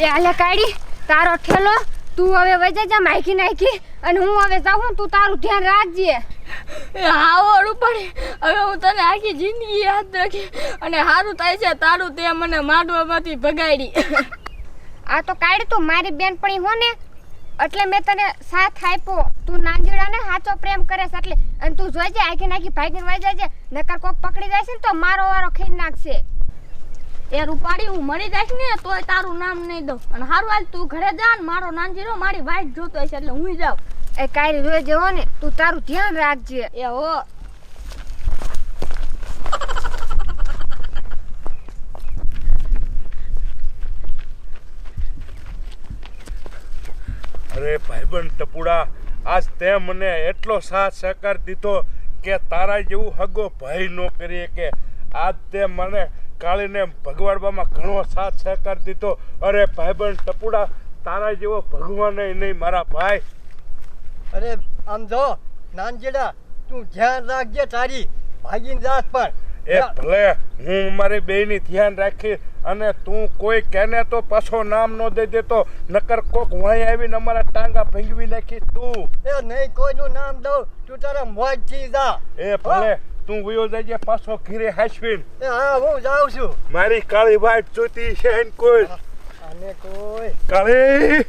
એ આલે કાઢી તારો ઠેલો તું હવે વજે જા માઈકી નાખી અને હું હવે જાઉં તું તારું ધ્યાન રાખજે એ હાવડું પડી હવે હું તને આખી જિંદગી યાદ રાખી અને સારું થાય છે તારું તે મને માંડવામાંથી ભગાડી આ તો કાઢી તું મારી બેનપણી હો ને એટલે મેં તને સાથ આપ્યો તું નાંજીડાને સાચો પ્રેમ કરે છે એટલે અને તું જોઈજે આખી નાખી ભાગીને વઈ જાજે નકર કોક પકડી જાય છે ને તો મારો વારો ખાઈ નાખશે એ રૂપાડી હું મરી જઈશ ને તોય તારું નામ નહીં દઉં અને હારું હાલ તું ઘરે જા ને મારો નાનજીરો મારી વાઈટ જોતો હશે એટલે હું જાઉં એ કાઈ રોજ હો ને તું તારું ધ્યાન રાખજે એ હો અરે ભાઈબંધ ટપુડા આજ તે મને એટલો સાથ સહકાર દીધો કે તારા જેવું હગો ભાઈ નો કરીએ કે આજ તે મને કાળીને ભગવાડવામાં ઘણો સાથ સહકાર દીધો અરે ભાઈબંધ ટપુડા તારા જેવો ભગવાન નહીં મારા ભાઈ અરે આમ જો નાનજીડા તું ધ્યાન રાખજે તારી ભાગીને જાત પર એ ભલે હું મારી બેયની ધ્યાન રાખી અને તું કોઈ કેને તો પાછો નામ ન દઈ દેતો નકર કોક વઅહીં આવીને અમારા ટાંગા ભંગવી નાખી તું એ નહીં કોઈનું નામ દઉં તું તારા મોજથી જા એ ભલે તું વયો જજે પાછો ઘીરે હાસવીન એ હા હું જાઉં છું મારી કાળી વાટ જોતી છે ને કોઈ આને કોઈ કાળી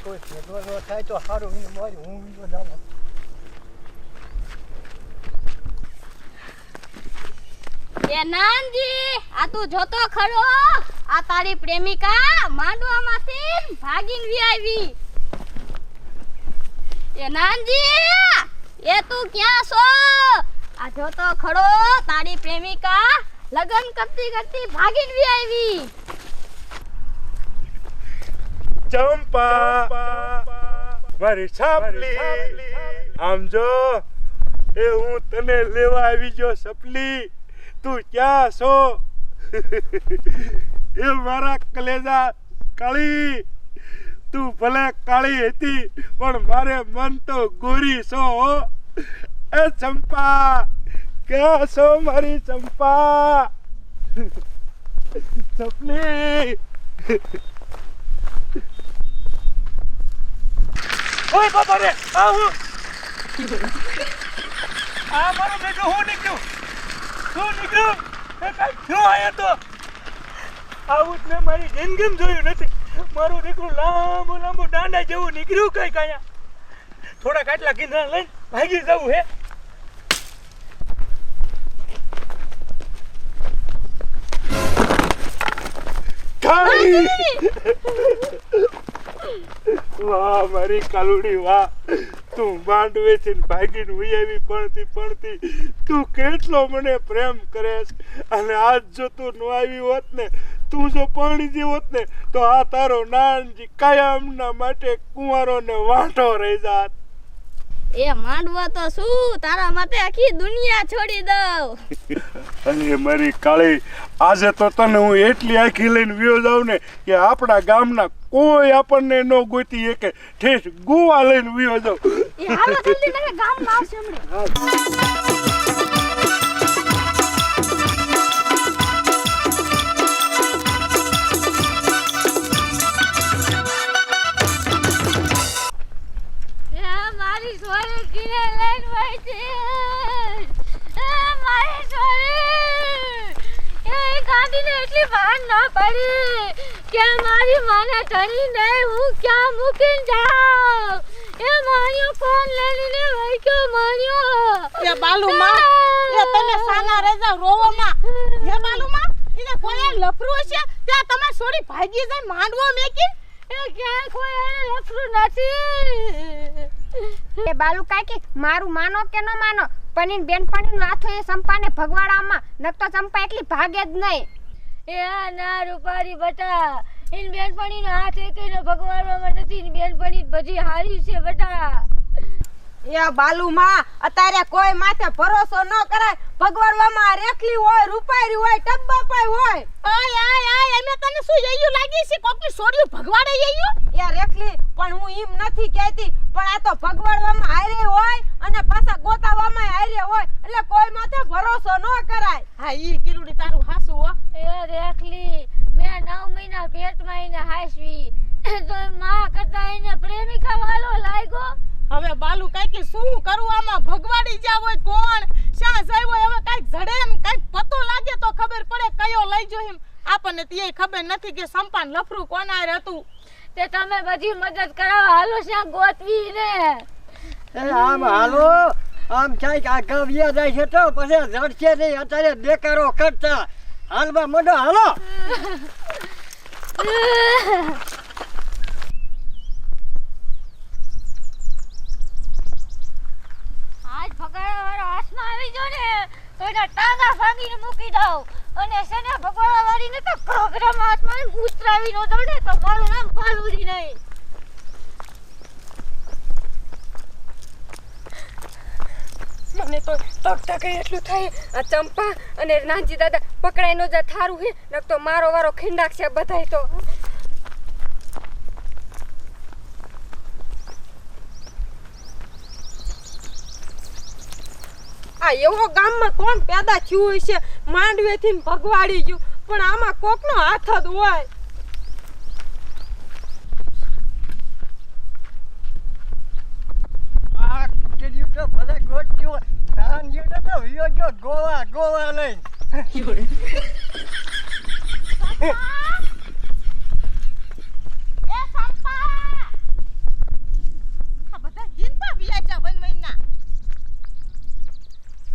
ભેગો ન થાય તો સારું હું જાઉં એ નાનજી આ તું જોતો ખરો આ તારી પ્રેમિકા માંડવામાંથી ભાગીને વી આવી એ નાનજી એ તું ક્યાં છો આ જોતો ખરો તારી પ્રેમિકા લગન કરતી કરતી ભાગીને વી આવી ચંપા મારી છાપલી આમ જો એ હું તને લેવા આવી ગયો સપલી તું ક્યાં છો એ મારા કલેજા કાળી તું ભલે કાળી હતી પણ મારે મન તો ગોરી છો એ ચંપા ક્યાં છો મારી ચંપા સપલી ઓય બાબા રે આ હું આ મારો બેટો હું નીકળ્યો એ કાઈ થયો આયા તો આવું જ મેં મારી જિંદગીમાં જોયું નથી મારું દીકરું લાંબુ લાંબુ દાંડા જેવું નીકળ્યું કઈ કાયા થોડા કાટલા ગીંધા લઈને ભાગી જવું હે વાહ મારી કાલુડી વાહ તું માંડવે થી ભાગીને ઉઈ આવી પડતી તું કેટલો મને પ્રેમ કરે અને આજ જો તું ન આવી હોત ને તું જો પરણી જી હોત ને તો આ તારો નાનજી કાયમના માટે કુંવારો ને વાંઢો રહી જાત એ માંડવા તો શું તારા માટે આખી દુનિયા છોડી દઉં અને મારી કાળી આજે તો તને હું એટલી આખી લઈને વ્યો જાઉં ને કે આપણા ગામના કોઈ આપણને ન ગોતી કે ઠેઠ ગોવા લઈને વ્યો જાઉં એ હાલો જલ્દી નકે ગામમાં આવશે હમણે મારી સોરી કિને લઈને વઈ છે મારી સોરી એ ગાડીને એટલી ભાન ના પડી કે મારી માને ધણી નહીં હું ક્યાં મૂકીને જાઉં એ માર્યો ફોન લઈને વઈ ગયો માર્યો એ બાલુમાં એ તને સાના રેજા રોવામાં હે બાલુમાં એને કોઈ લફરું છે ત્યાં તમાર સોરી ભાગી જાય માંડવો મેકીન એ ક્યાં કોઈ એને લફરું નથી એ બાલુ કાકી મારું માનો કે ન માનો પણ ઇન બેનપણીનો હાથો એ ચંપાને ભગવાડામાં નકતો ચંપા એટલી ભાગે જ નહીં એ ના રૂપારી બટા ઇન બેનપણીનો હાથ એકનો ભગવાડવામાં નથી ઇન બેનપણી બધી હારી છે બટા એ બાલુમાં અત્યારે કોઈ માથે ભરોસો ન કરાય ભગવાડવામાં રેખલી હોય રૂપારી હોય ટબ્બાપાઈ હોય આય અમે તને શું જઈયું લાગી છે કોકની સોડિયું ભગવાડે જઈયું એ રેખલી પણ હું ઈમ નથી કહેતી પણ આ તો ભગવાડવામાં હારે હોય અને પાછા ગોતાવામાં હારે હોય એટલે કોઈ માથે ભરોસો ન કરાય હા ઈ કિરુડી તારું હાસુ હો એ રેખલી મેં 9 મહિના પેટમાં એને હાસવી તો માં કરતા એને પ્રેમિકા વાલો લાગ્યો. હવે બાલુ કાકી શું કરું આમાં ભગવાડી જા હોય કોણ શા જાય હોય હવે કાઈક જડે એમ કાઈક પતો લાગે તો ખબર પડે કયો લઈ જો એમ આપણને તે ખબર નથી કે સંપાન લફરું કોના હારે હતું. તે તમે બધી મદદ કરાવો હાલો શ્યાં ગોતવી ને. એ આમ હાલો આમ ક્યાંક આગળ વ્યા જાય છે તો પછી જડશે નહીં અત્યારે દેકારો કરતા હાલવા મંડો હાલો. આજ ભગાડા વાળો હાથમાં આવી ગયો ને તો એના ટાંગા ભાંગીને મૂકી દઉં અને છે ને ભગવાડા વાળીને તો ઘોઘરામાં હાથમાં ઉતરાવી નો દઉં ને તો મારું નામ બાલુડી નહીં. મને તો તકતા કઈ એટલું થાય આ ચંપા અને નાનજી દાદા પકડાઈ નો જા થારું હે નક તો મારો વારો ખીંડાક છે બધાય તો. આ એવો ગામમાં કોણ પેદા થયું હોય છે માંડવેથી ને ભગવાડી ગયું પણ આમાં કોકનો હાથ જ હોય. આ કુટેલિયું તો ભલે ગોટ્યું ધાન જીવતો તો વિયો ગયો ગોવા ગોવા લઈને. એ સંપા આ બધા જીનપા વિયાજા વનવઈના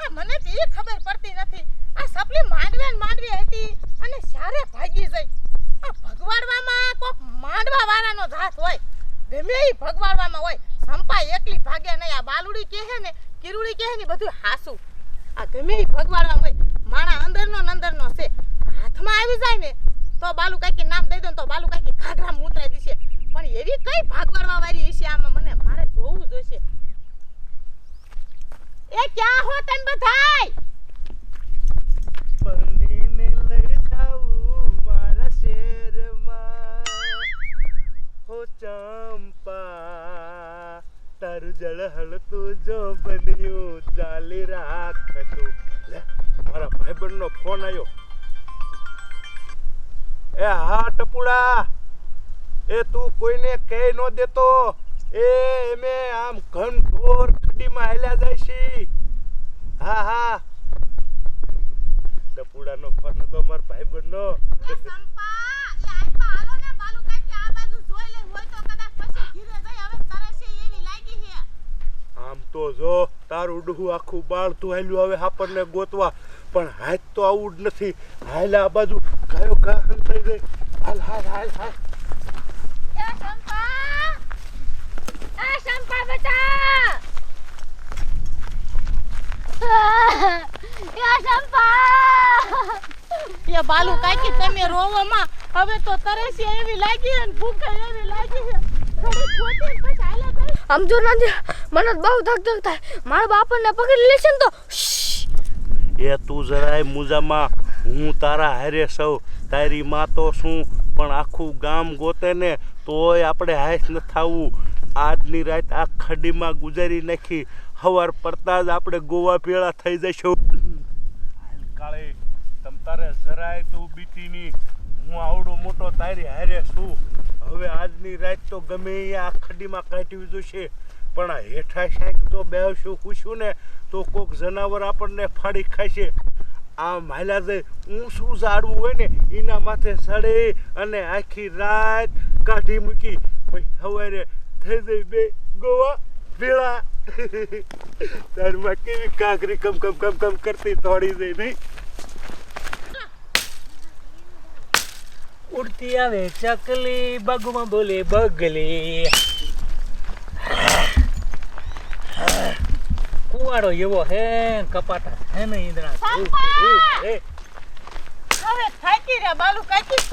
આ મને તો એ ખબર પડતી નથી આ સપલી માંડવી હતી અને સારે ભાગી જઈ. આ ભગવાડવામાં કોક માંડવા વાળાનો જાત હોય ગમે ઈ ભગવાડવામાં હોય સંપા એકલી ભાગે નહીં. આ બાલુડી કહે ને કિરુડી કહે ને બધું હાસું આ ગમે ઈ ભગવાડવામાં હોય માણા અંદરનો છે હાથમાં આવી જાય ને તો બાલુ કાકી નામ દઈ દો ને તો બાલુ કાકી ઘાઘરામાં ઉતરાઈ દેશે પણ એવી કઈ ભાગવાડવા વાળી છે આમાં મને મારે જોવું જોઈશે. એ ક્યાં હો તન બધાય પરણીને લઈ જાઉં મારા શેરમાં હો ચંપા તારું જળહળતું જો બન્યું ચાલી રાખતું. લે મારા ભાઈબંધનો ફોન આવ્યો. એ હા ટપુડા એ તું કોઈને કહી ન દેતો એ એમે આમ ઘનઘોર ખડીમાં હાલ્યા જાય છે. હા હા ટપુડાનો ફોન હતો મારા ભાઈબંધનો. સંપા એ આઈપા હાલો ને બાલુ કાકી આ બાજુ જોઈ લે હોય તો કદાચ પછી ઘીરે જઈ હવે તરસે એવી લાગી છે. આમ તો જો તારું ડુહું આખું બાળતું હાલ્યું હવે આપણને ગોતવા પણ હાથ તો આવું જ નથી. હાલ આ બાજુ ગાયો ઘા હંતાઈ ગઈ. હાલ હાલ હાલ હાલ. એ સંપા બેટા એ સંપા એ બાલુ કાકી તમે રોવો માં હવે તો તરસે એવી લાગી અને ભૂખ એવી લાગી છે થોડી ખોટી પછી હાલે ગઈ. આમ જો નાનજી મને બહુ ધક થાય મારા બાપને પકડી લેશે ને તો એ તું જરાય મુજામાં હું તારા હારે સૌ તારી માં તો શું પણ આખું ગામ ગોતે ને તોય આપણે હાશ ન થાવું. આજની રાત આ ખડીમાં ગુજારી નાખી હવાર પડતા જ આપણે ગોવા ભેળા થઈ જઈશું. હાલ કાળે તમ તારે જરાય તું બીતીની હું આવડો મોટો તારી હારે છું. હવે આજની રાત તો ગમે એ આ ખડીમાં કાઢવી જોશે પણ આ હેઠા શાંક જો બેહશું ખુશું ને તો કોક જનાવર આપણને ફાડી ખાશે. આ માયલા જઈ ઊંચું ઝાડવું હોય ને એના માથે સડે અને આખી રાત કાઢી મૂકી પછી સવારે થઈ જઈ બે ગોવા ભેળા. તારમાં કેવી કાંકરી કમ કમ કમ કમ કરતી તોડી જઈ નહીં. ઉડતી આવે ચકલી બગમાં બોલે બગલી. કુવાડો એવો હે કપાટા હે ને ઈંદરા. હવે થાકી રે બાલુ કાકી.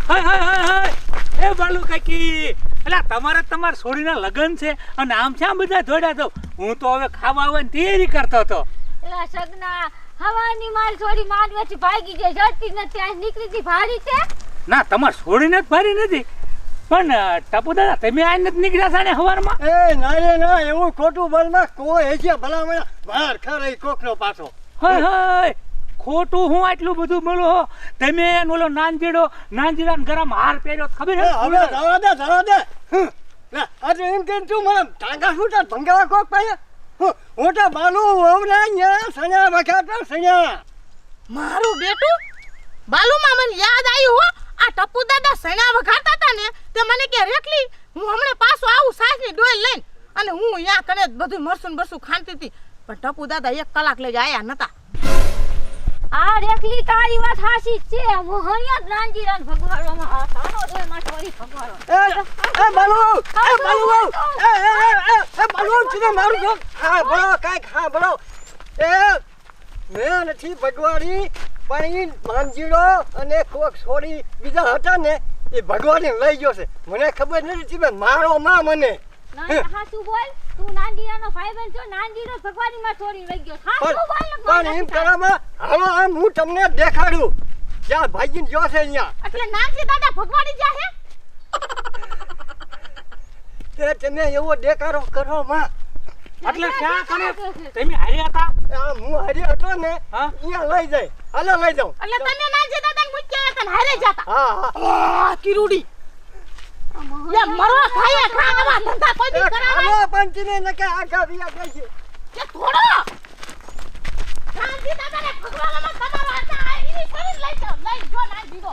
હાય હાય હાય હાય એ બાલુ કાકી એટલે તમારા છોડીના લગન છે અને આમ છે આમ બધા જોડ્યા તો હું તો હવે ખાવા આવવાની તૈયારી કરતો હતો. એલા સગના હવાની મારી છોડી માંડવેથી ભાગી ગઈ જડતી નથી આ નીકળી હતી ભારી છે. ના તમારે છોડીને જ ભારી નથી પણ ટપુ દાદા તમે આ નથી નીકળ્યા છો ને હવારમાં. એ ના રે ના એવું ખોટું બોલમાં કોઈ હશે ભલામણ વાર ખરે કોકનો પાછો. હાય હાય ખોટું હું આટલું બધું બોલો હો તમે ને ઓલો નાનજીડા ગરમ હાર પહેર્યો તો ખબર એ હે હવે જવા દે લે આજે એમ કે તું મને ટાંગા છૂટા ભંગાવા કોક પાયા હું તો બાલુ વહુને અહીંયા સણ્યા વખાતા સણ્યા મારું બેટું બાલુમાં મને યાદ આવ્યું હો આ ટપુ દાદા સણા વઘારતા હતા ને તે મને કે રેખલી હું હમણાં પાછો આવું સાસની ડોલ લઈને અને હું અહીંયા કને બધું મરસું ને બરસું ખાંડતી હતી પણ ટપુ દાદા 1 કલાક લઈ આયા નતા આ રેખલી તારી વાત હાચી જ છે હું અહીંયા જ નાનજીરાને ભગવાડવામાં આ તારો દોય માં ચોરી ભગવાડો એ બાલુ એ બાલુ તું મારું છો હા બળો કાંઈક હા બળો એ મેં નથી ભગવાડી પણ માંજીડો અને કોક છોડી બીજા હતા ને એ ભગવાને લઈ ગયો છે મને ખબર નથી તમે મારો માં મને ના હાચું બોલ તું નાનજીરાનો ભાઈબંધ છો નાનજીરો ભગવાડી માં ચોરી લઈ ગયો હાચું બોલ ને પણ એમ કરવામાં હાલો આમ હું તમને દેખાડું જ્યાં ભાગીને જો છે અહીંયા એટલે નાનજી દાદા ભગવાડી જા હે તે તમે એવો દેખાડો કરો માં એટલે ક્યાં કને તમે હાર્યા હતા આ હું હારી હતો ને હા? અહીંયા લઈ જાય હાલો લઈ જાઉં એટલે તમે નાનજી દાદાને મૂક્યા હતા ને હારે જાતા હા હા આ કિરુડી યા મરો ખાયા ખાવા ધંધા કોઈ દી કરાવે હાલો પણ તમે નકે આગા વિયા જાય છે કે થોડો નાનજી દાદાને ભગવાનમાં તમારો હાથ આ એની શરીર લઈ જાઓ લઈ જો નાનજી દો